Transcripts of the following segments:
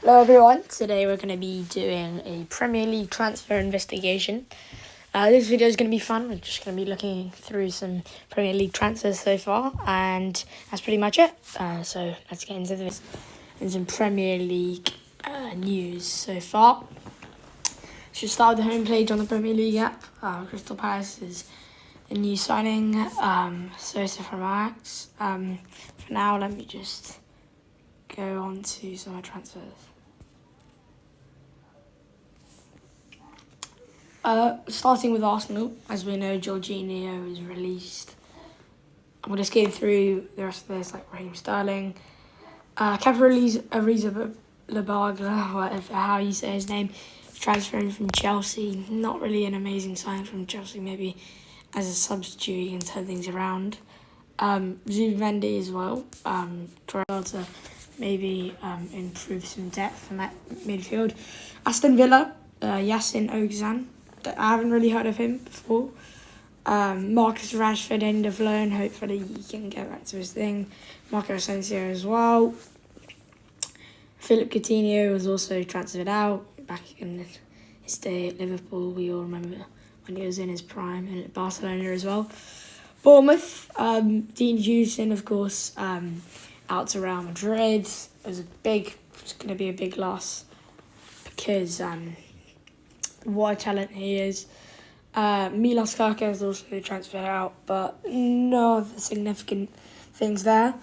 Hello everyone, today we're going to be doing a Premier League transfer investigation. This video is going to be fun. We're just going to be looking through some Premier League transfers so far, and that's pretty much it. So let's get into this and some Premier League news so far. Should start with the homepage on the Premier League app. Crystal Palace is a new signing, Sosa from Ajax. For now, let me just go on to some of the transfers. Starting with Arsenal, as we know, Jorginho is released. I'm going to skip through the rest of this, like Raheem Sterling. Ariza Labagla, whatever how you say his name, transferring from Chelsea. Not really an amazing sign from Chelsea, maybe as a substitute you can turn things around. Zubimendi as well, trying to maybe improve some depth in that midfield. Aston Villa, Yassin Oguzhan. I haven't really heard of him before. Marcus Rashford, end of loan. Hopefully he can get back to his thing. Marco Asensio as well. Philip Coutinho was also transferred out back in his day at Liverpool. We all remember when he was in his prime, and at Barcelona as well. Bournemouth, Dean Huijsen, of course, out to Real Madrid. It's going to be a big loss because what a talent he is. Milos Kaka is also transferred out, but no other significant things there.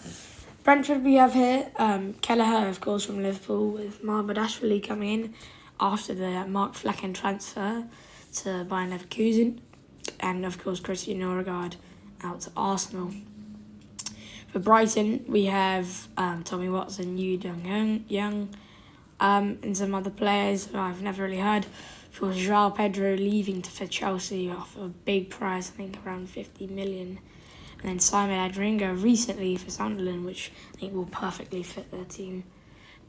Brentford we have here, Kelleher, of course, from Liverpool, with Mamardashvili coming in after the Mark Flecken transfer to Bayern Leverkusen, and of course Christian Norgard out to Arsenal. For Brighton, we have Tommy Watson, Yu Dong-young, and some other players I've never really heard. For João Pedro leaving for Chelsea off a big price, I think around 50 million. And then Simon Adringa recently for Sunderland, which I think will perfectly fit their team.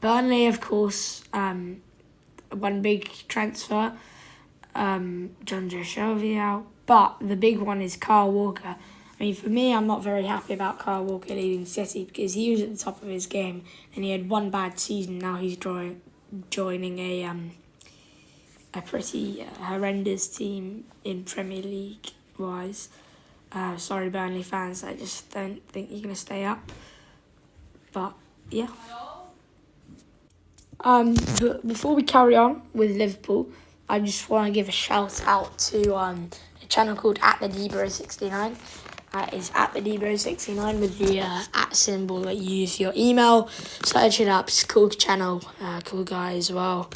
Burnley, of course, one big transfer, Jonjo Shelvey out. But the big one is Kyle Walker. I mean, for me, I'm not very happy about Kyle Walker leaving City because he was at the top of his game and he had one bad season. Now he's joining a pretty horrendous team in Premier League wise. Sorry, Burnley fans, I just don't think you're going to stay up. But yeah. But before we carry on with Liverpool, I just want to give a shout out to a channel called @thedebro69. Is @thedebro69 with the @ symbol that you use for your email. Search it up. It's a cool channel, cool guy as well.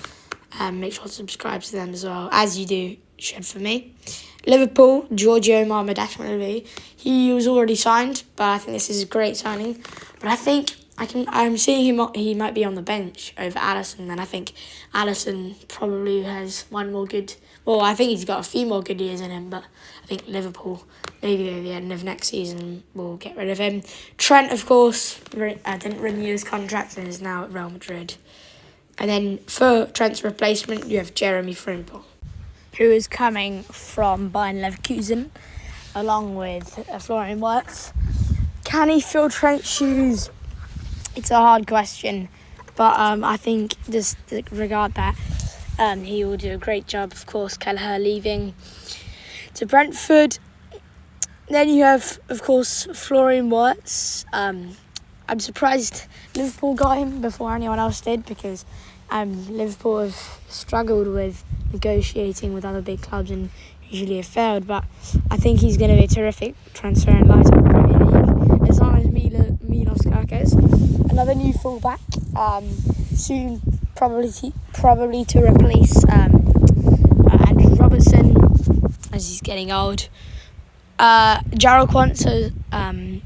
Make sure to subscribe to them as well, as you do should for me. Liverpool, Giorgio Mamardashvili. He was already signed, but I think this is a great signing. But I think I'm seeing him. He might be on the bench over Alisson, and I think Alisson probably has one more good. Well, I think he's got a few more good years in him, but I think Liverpool, maybe at the end of next season, will get rid of him. Trent, of course, didn't renew his contract and is now at Real Madrid. And then for Trent's replacement, you have Jeremy Frimpong, who is coming from Bayern Leverkusen, along with Florian Wirtz. Can he fill Trent's shoes? It's a hard question, but I think just regard that, he will do a great job. Of course, Kelleher leaving to Brentford. Then you have, of course, Florian Wirtz. I'm surprised Liverpool got him before anyone else did because Liverpool have struggled with negotiating with other big clubs and usually have failed. But I think he's going to be a terrific transfer and light up the Premier League. As long as Milos Kerkez, another new fullback, soon probably to replace Andrew Robertson as he's getting old. Jarrell Quansah,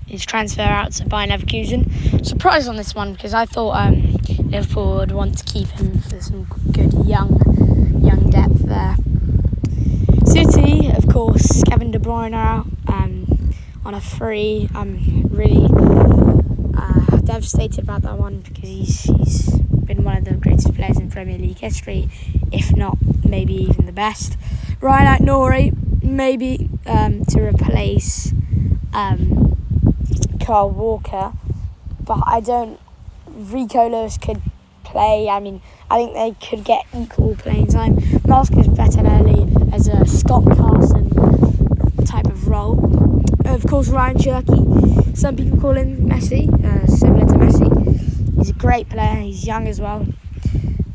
his transfer out to Bayern Leverkusen. Surprised on this one because I thought Liverpool would want to keep him for some good young depth there. City, of course, Kevin De Bruyne out on a free. I'm really devastated about that one because he's been one of the greatest players in Premier League history, if not maybe even the best. Ryan Aït-Nouri, maybe to replace Kyle Walker, but I don't. Rico Lewis could play. I mean, I think they could get equal playing time. Mask is better early as a Scott Carson type of role. Of course, Ryan Cherky. Some people call him Messi, similar to Messi. He's a great player. He's young as well.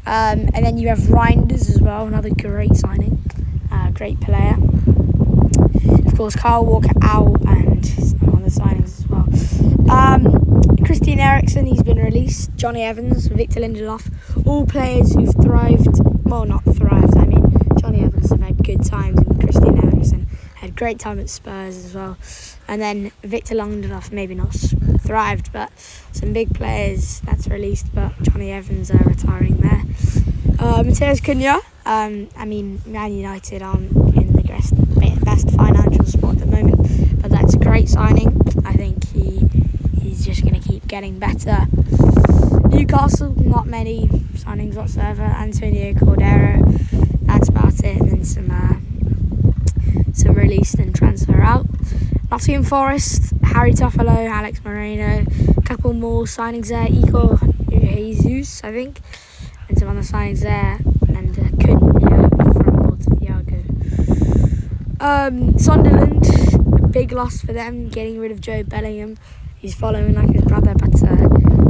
And then you have Reinders as well, another great signing. Great player. Of course, Kyle Walker out and some other signings as well. Christian Eriksen, he's been released. Johnny Evans, Victor Lindelof, all players who've thrived. Well, not thrived. I mean, Johnny Evans have had good times, and Christian Eriksen had great time at Spurs as well. And then Victor Lindelof, maybe not thrived, but some big players that's released. But Johnny Evans are retiring there. Matheus Cunha. I mean, Man United aren't in the best financial spot at the moment, but that's a great signing. I think he's just going to keep getting better. Newcastle, not many signings whatsoever. Antonio Cordero, that's about it. And then some released and transfer out. Nottingham Forest, Harry Toffolo, Alex Moreno, a couple more signings there. Igor Jesus, I think, and some other signings there. And Cunha from Montefiago. Sunderland, a big loss for them, getting rid of Joe Bellingham. He's following like his brother, but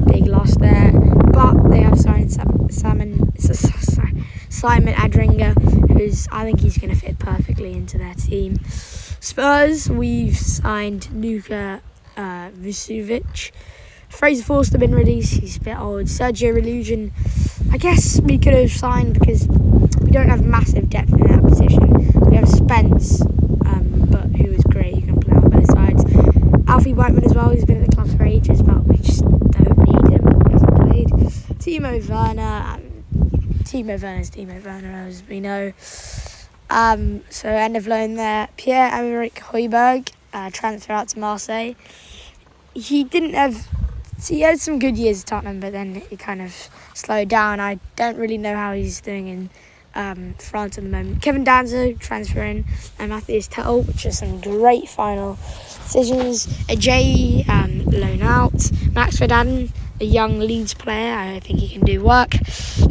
big loss there. But they have signed Simon Adringer, I think he's going to fit perfectly into their team. Spurs, we've signed Luka Vucevic. Fraser Forster been released, he's a bit old. Sergio Relusion, I guess we could have signed because we don't have massive depth in that position. We have Spence, but who is great, you can play on both sides. Alfie Whiteman as well, he's been at the club for ages, but we just don't need him, he hasn't played. Timo Werner, as we know. So end of loan there. Pierre-Emerick Højbjerg, transfer out to Marseille. He had some good years at Tottenham, but then it kind of slowed down. I don't really know how he's doing in France at the moment. Kevin Danzo transferring, and Matthias Tel, which is some great final decisions. Ajay loan out. Max Verstappen, a young Leeds player, I think he can do work.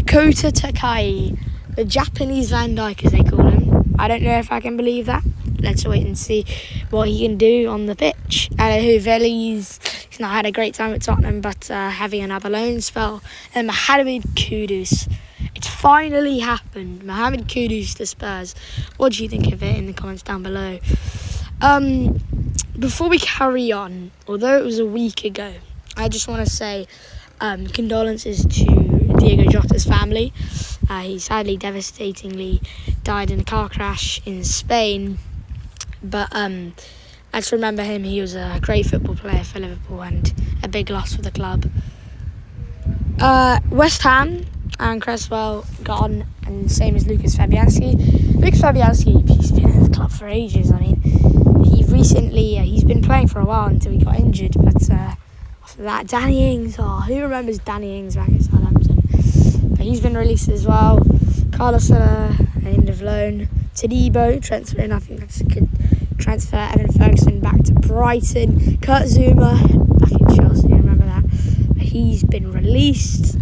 Kota Takai, the Japanese Van Dijk as they call him. I don't know if I can believe that. Let's wait and see what he can do on the pitch. He's not had a great time at Tottenham, but having another loan spell. And Mohamed Kudus. It's finally happened. Mohamed Kudus to Spurs. What do you think of it in the comments down below? Before we carry on, although it was a week ago, I just want to say condolences to Diego Jota's family. He sadly, devastatingly died in a car crash in Spain. But let's remember him. He was a great football player for Liverpool and a big loss for the club. West Ham and Cresswell gone, and same as Lucas Fabianski. Lucas Fabianski, he's been at the club for ages. I mean, he's been playing for a while until he got injured. But after that, Danny Ings. Who remembers Danny Ings back at Southampton? But he's been released as well. Carlos end of loan. Todibo transferring. I think that's a good transfer. Evan Ferguson back to Brighton. Kurt Zouma back in Chelsea. I remember that. But he's been released.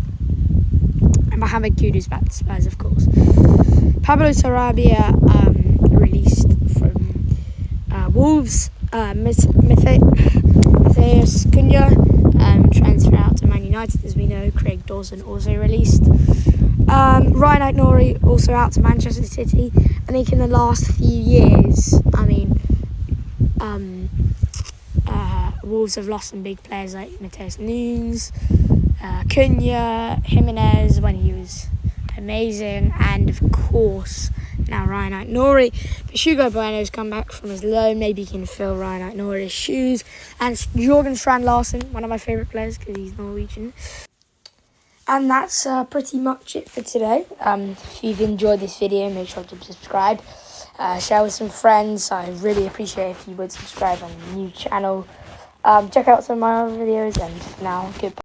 And Mohamed Kudus back to Spurs, of course. Pablo Sarabia released from Wolves. Matheus Cunha transfer out to Man United, as we know. Craig Dawson also released. Ryan Aït-Nouri also out to Manchester City. I think in the last few years, Wolves have lost some big players like Matheus Nunes, Cunha, Jimenez when he was amazing, and of course now Ryan Aït-Nouri. But Hugo Bueno's come back from his loan. Maybe he can fill Ryan Aït-Nouri's shoes. And Jorgen Strand Larsen, one of my favourite players because he's Norwegian. And that's pretty much it for today. If you've enjoyed this video, make sure to subscribe. Share with some friends. I really appreciate if you would subscribe on the new channel. Check out some of my other videos, and now goodbye.